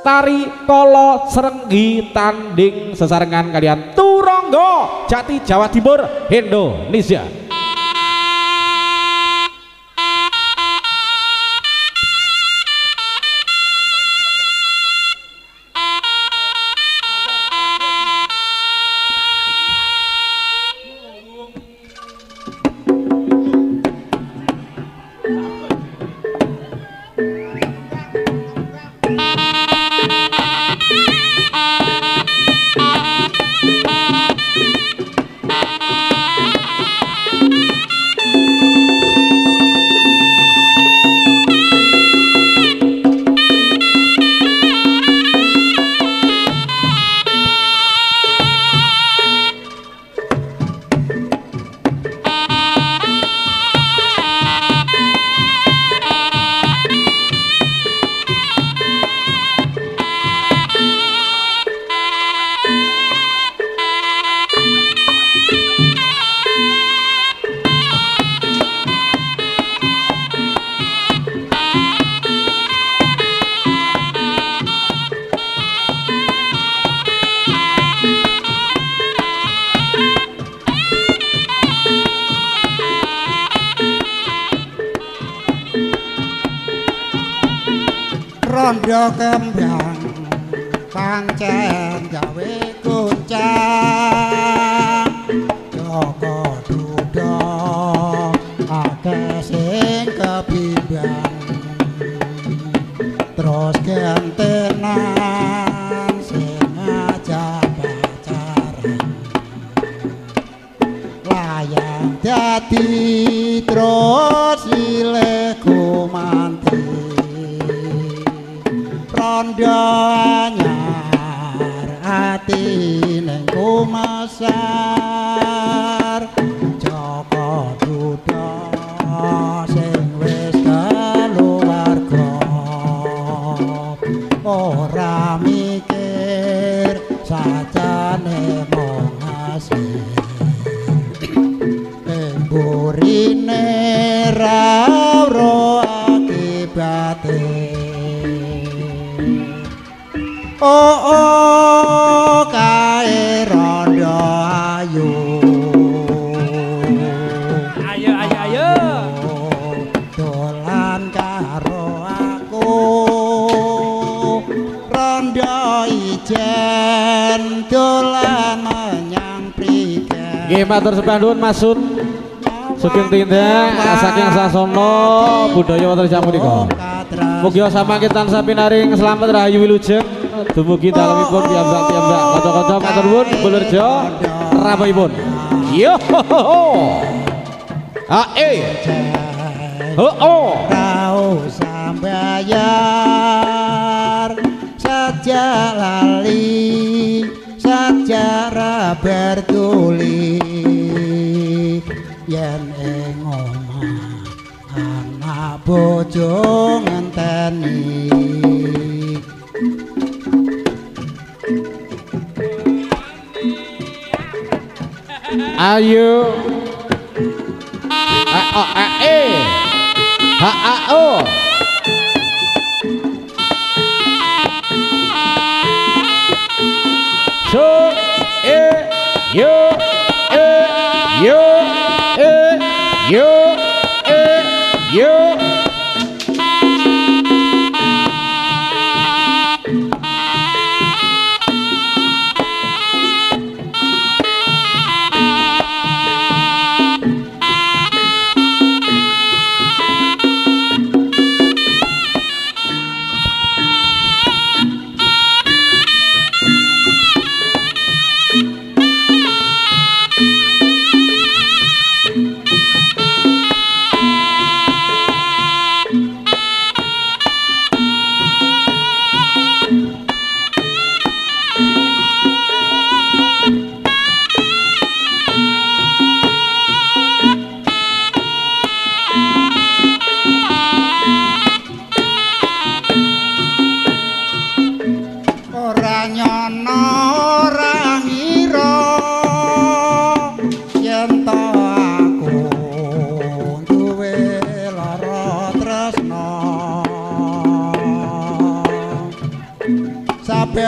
tari kala srenggi tanding sesarengan kalian Turangga Jati Jawa Timur Indonesia. Rondo kembang pancen gawe goncang Joko duda akeh sing kebimbang terus gentenan sing ngajak pacaran layang dadi terus silih gumanti Rondo anyar ati ning kumasar Joko duda sing wis keluarga ora mikir sajane mung asih burine ra ora akibate oh kae rondo ayu ayo dolan karo aku rondo ijen dolan menyang prigen nggih matur sembah nuwun Masud Sugeng Tindak saking Sasono budaya wonten jamu nika mugi samangke tansah pinaring slamet rahayu wilujeng dumugi dalemipun piyambak-piyambak kanca-kanca matur nuwun Bulerjo rabahipun yo Rau sambayar saja lali sejarah bertuli yen ing omah anak bojo ngenteni ayo yo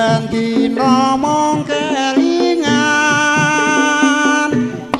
saben dina mung kelingan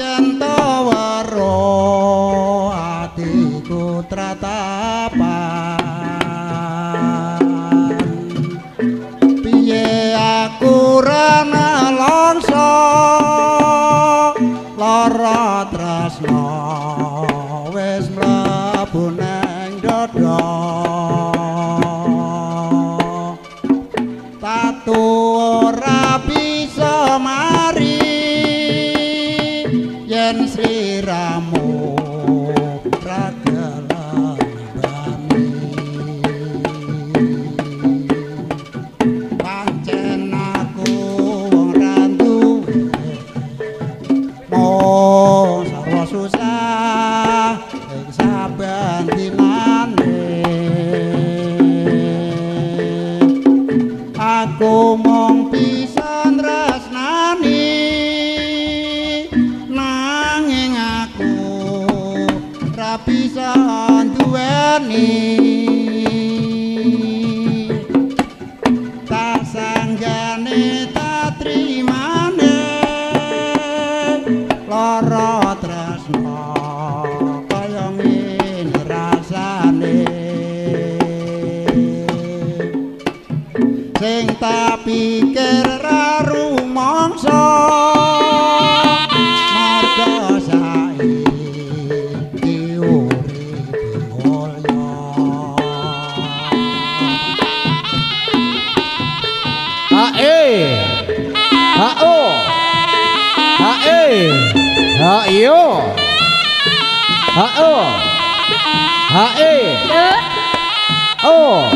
yen to weruh atiku tratapan piye aku ra nelongso lara tresno wis mlebu nang dada tatu ora bisa mari yen sliramu ra gelembani pancen aku wong ra duwe mo sarwa susah ing saben dinane aku mung bisa tresnani nanging aku ra bisa duweni tak sanggane tak trimane lara tresno kaya ngene rasane sing tak pikir ra rumangsa marga saiki urip mulya hae hao hae hayo hao hae oh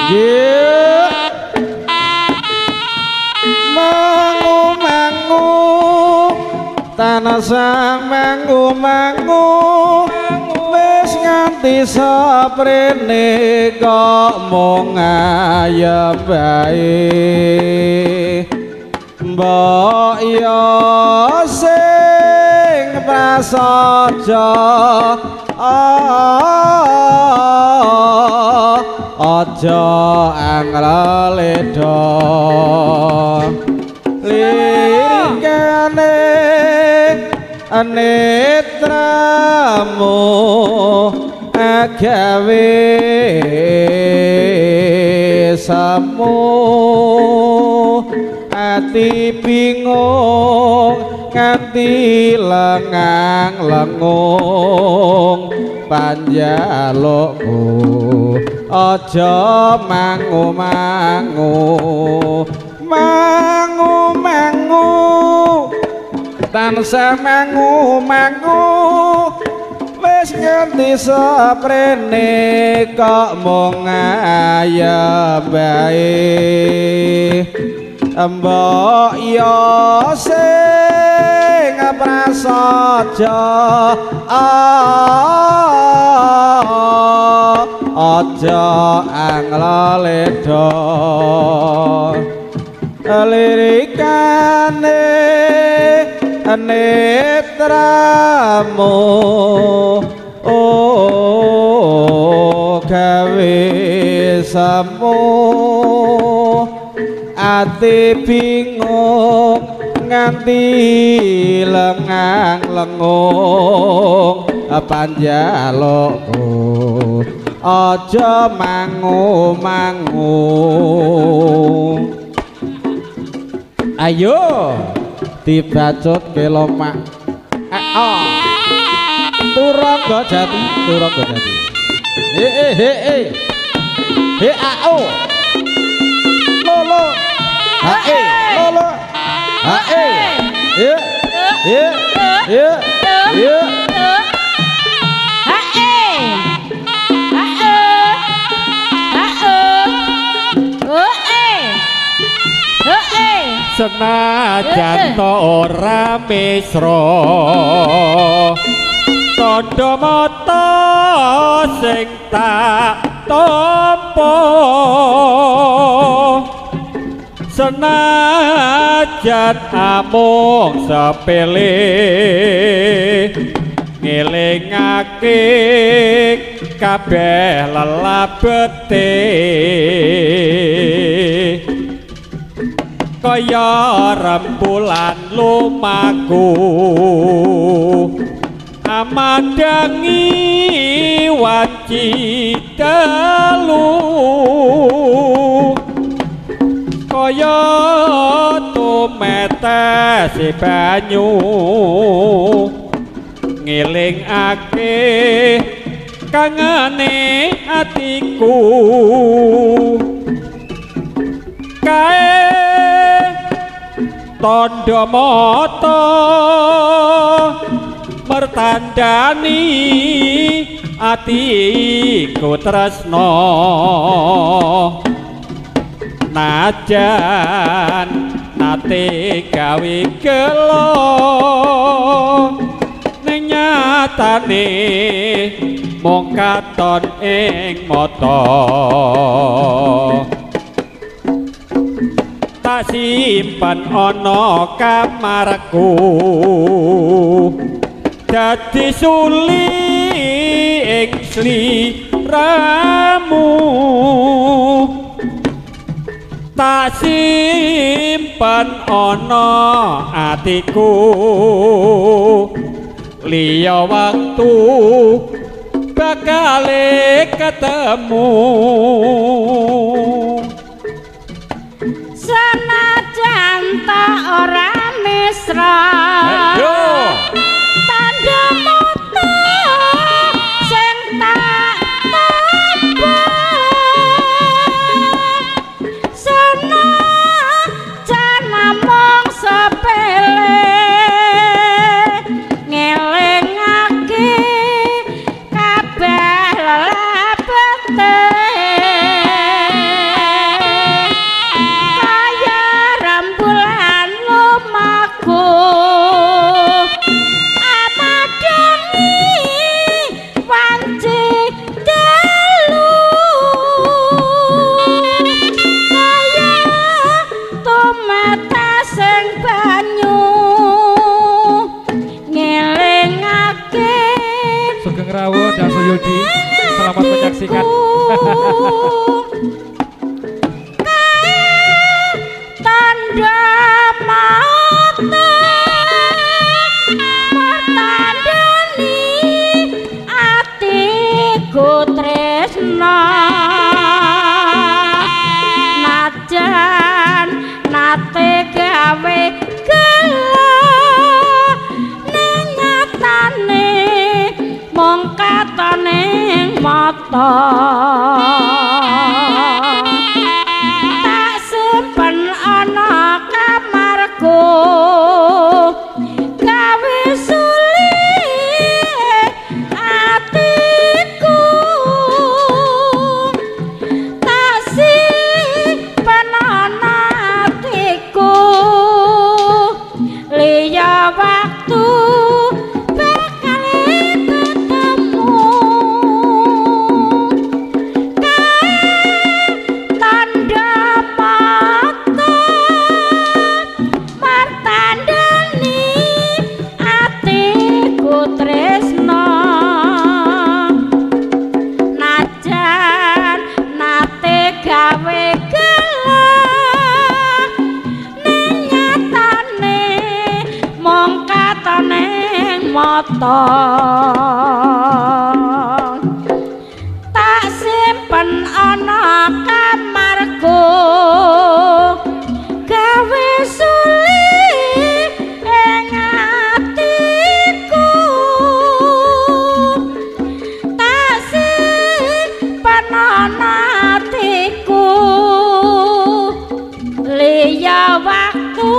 yeah. Mangu tanah sang mangu wis nganti saprene kok mung ayem bae mbok yo sing prasaja aja angleledha lirikane netramu agawe samu ati bingung nganti lengang-lengung panjalukku aja mangu-mangu tansah mangu-mangu wis nganti saprene kok mung ayem bae mbok yo sing prasaja aja angleledha lirikane netramu gawe samu ati bingung nganti lengang-lengung panjalukku aja mangu-mangu ayo dibacut ke lomak turangga jati he ao lolo hae lolo hae ye senajan to ora misra tandha mata sing tak tampa senajan amung sepele ngelingake kabeh lelabete kaya rembulan lumaku amadangi wanci dalu kaya tumetes banyu ngelingake kangane atiku kae tondo mata mertandani atiku tresno najan nate gawe gelo ning nyatane mung katon ing mata tak simpen ana kamarku dadi suli ing sliramu tak simpen ana atiku liya waktu bakal ketemu senajan tak ora mesra tanda mata sing tak tampa senajan namung sepele ngelingake kabeh lelabete kaya rembulan lumaku amadangi wanci dalu kaya tumetes sing banyu ngelingake Sugeng Rawuh dan Suyudi, selamat menyaksikan. Tanda mata mertandani atiku tresna najan nate gawe gelo ning nyatane mung katone mata tak simpen ana kamarku gawe suli atiku tak simpen ana atiku liya waktu bakal ketemu tanda mata martandani atiku tresna najan nate gawe gelo ning nyatane mung katone mata tak simpen ana kamarku gawe suli ing atiku tak simpen ana atiku liya waktu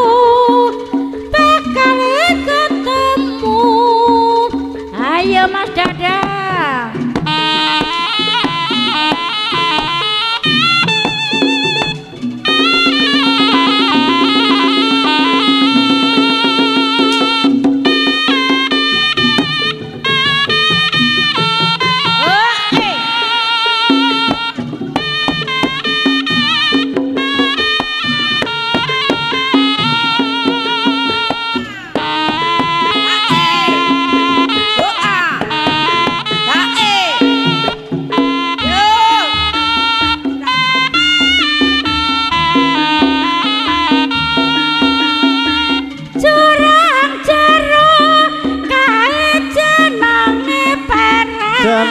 bakal ketemu ayo Mas Dadang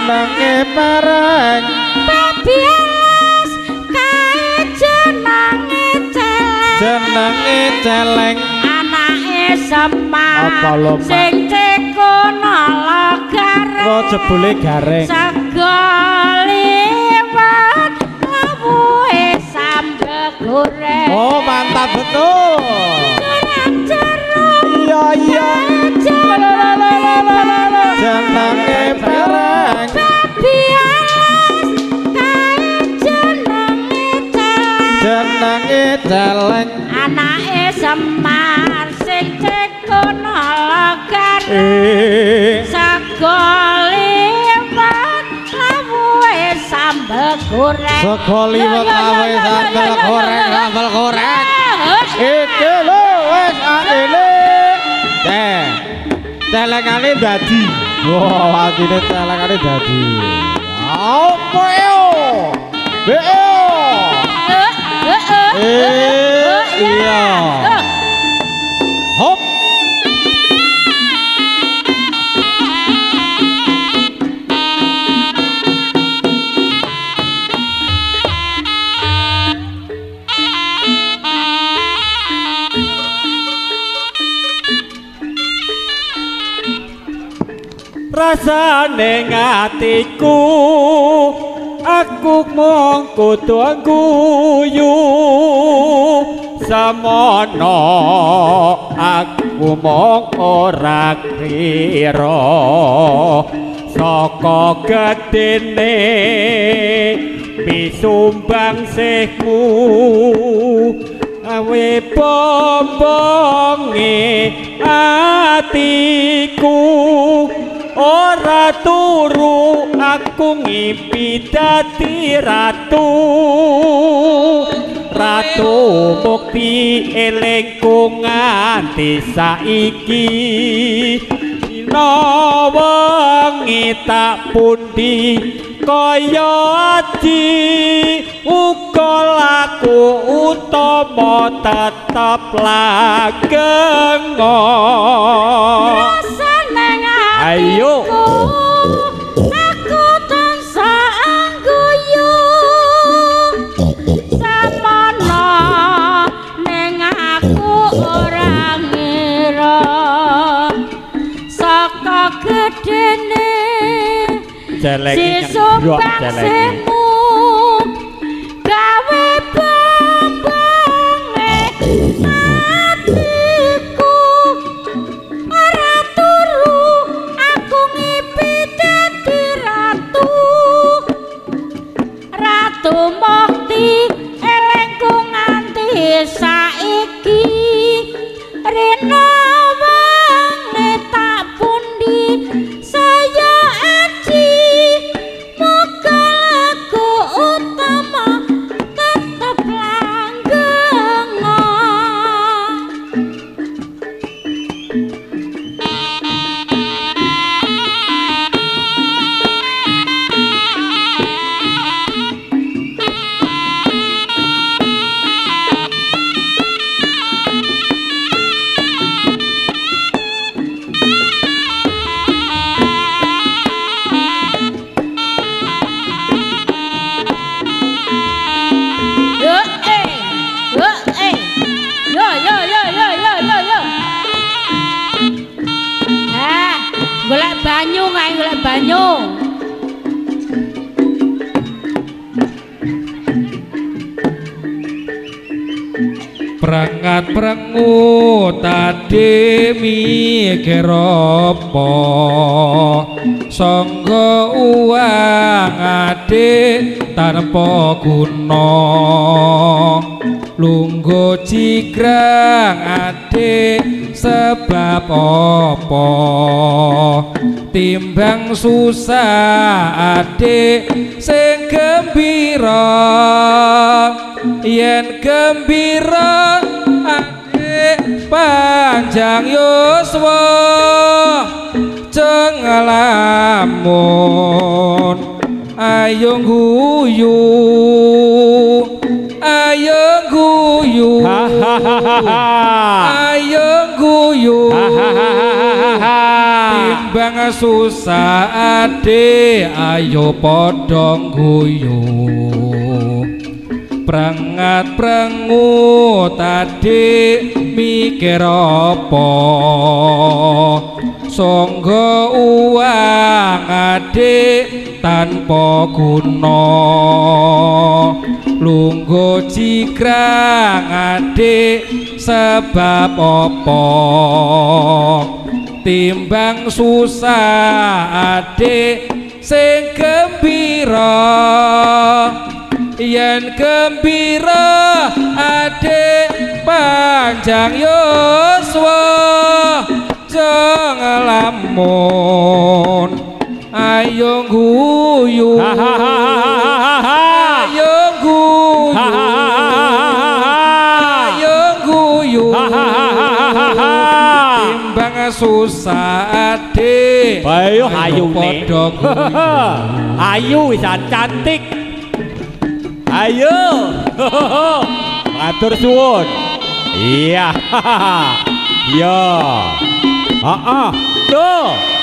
jenenge pereng babi alas kae jenenge celeng jenenge celeng anake Semar Apa lho, Mak? sing cekono gareng lo jebule gareng sego liwet lawuhe sambel goreng oh mantap betul jeruk iya iya jenenge pereng babi alas kae jenenge celeng jenenge celeng anake Semar sing cekono gareng sego liwet lawuhe sambel goreng sego liwet lawe sambel goreng sambel goreng iki lho wis atine celengane dadi wah atine celengane dadi apa yo iya hop rasane ngatiku aku mung kudu guyu samono aku mung ora kira saka gedene pisumbang sihmu awe bombonge atiku ora turu aku ngimpi dadi ratu ratu mukti elingku nganti saiki dina wengi tak pundi kaya aji uga laku utama tetep langgeng ayo aku tansah angguyu samono ning aku ora ngira saka gedene celeng nyembrok celeng gawe bombonge atiku ora turu aku ngipi dadi ratu ratu mukti elengku nganti saiki rena wangi tak pundi saya aji muga laku utama tetep langgeng golek banyu ngae golek banyu Prangat prengu tadi mikir apa sangga uang adik tanpa guna lungguh cikrang adik sebab apa timbang susah adik sing gembira yen gembira adik panjang yuswa cengelamun ayo guyu ayo guyu ayo guyu timbang susah ade ayo padha guyu prengat prengut ade mikir apa sangga uang ade tanpa guna lungguh cikrang ade sebab apa timbang susah ade sing gembira yen gembira ade panjang yuswa jangan lamun ayo guyu ayo guyu ayo guyu timbang susah ade ayo ayu nih padha guyu ayu bisa cantik ayo matur suwun iya iya tuh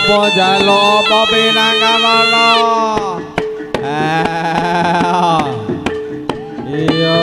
apa jaluk apa pinangkanono iya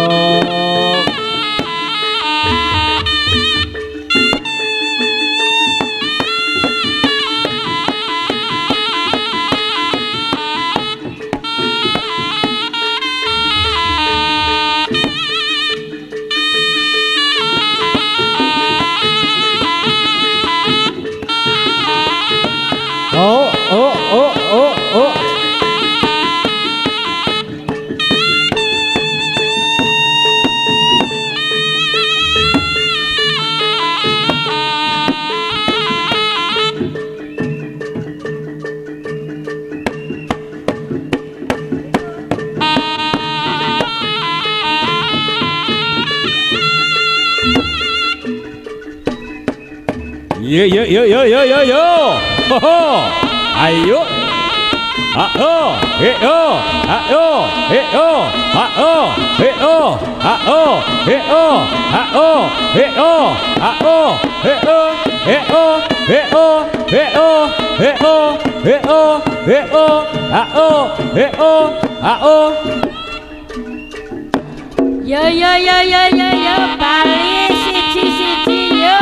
yo ayo yo bali siji-siji yo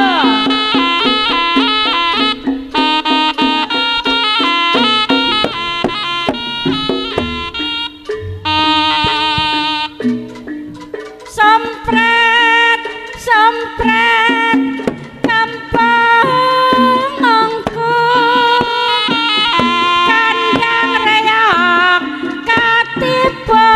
sempret kampung angkung kandang reok katipung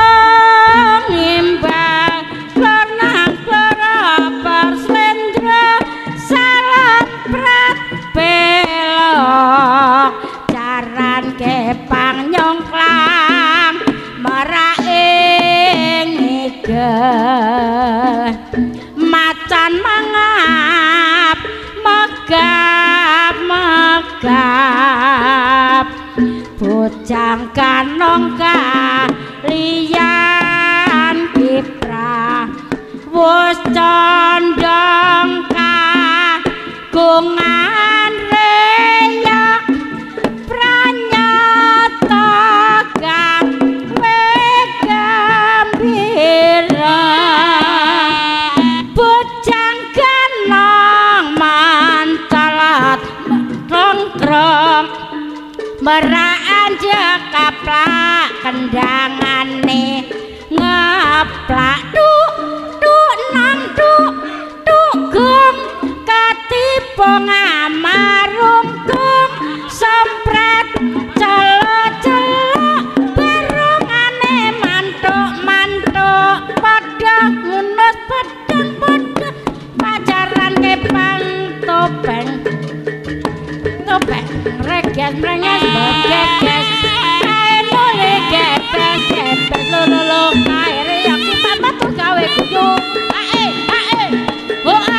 imbang klornang kloroper slendra salot prat belok jaran kepang nyongklang meraing macan mangan wis condong kagungan reyak pranyata gawe gembira bujang ganong mancalat nongkrong meraan jekaplak kendangane ngeplak duk nang duk gum katiba ngamarungkung sempret celok barungane mantuk padha ngunus pedang pacaran kepang topeng reges mrenges begeges kae nole gebes lolo kae reak sipat metu gawe guyu ae hoa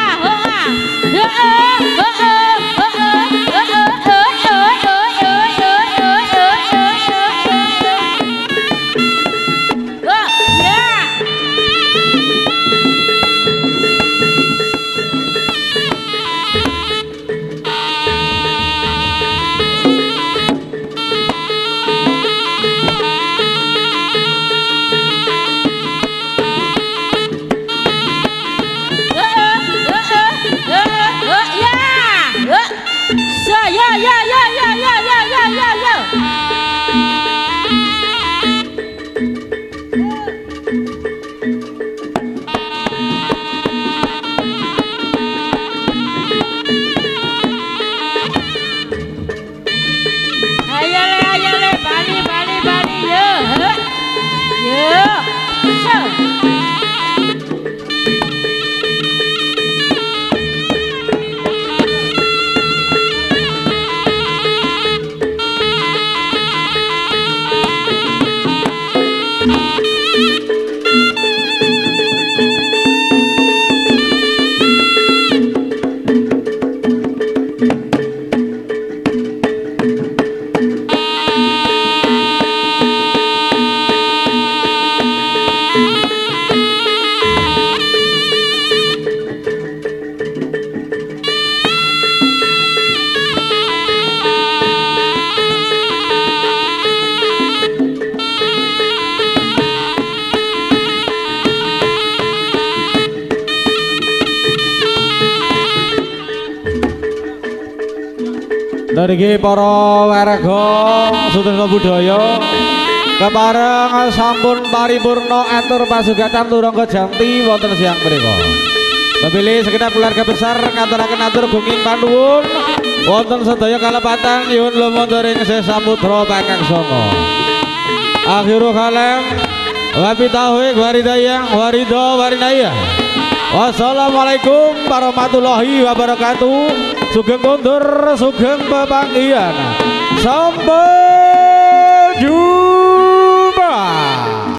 Niki para warga Sutrisno Budaya kepareng sampun paripurna atur pasugatan turangga janti wonten siang menika. Pepilih segenap keluarga besar ngaturaken atur gunging panuwun wonten sedaya kalepatan nyuwun lumantar ing Samudra Pakang Sanga. Akhirul kalam wa bitauhid waridayang warida warinaya. Wassalamualaikum warahmatullahi wabarakatuh. Sugeng kondur, sugeng pepanggihan. Sampai jumpa.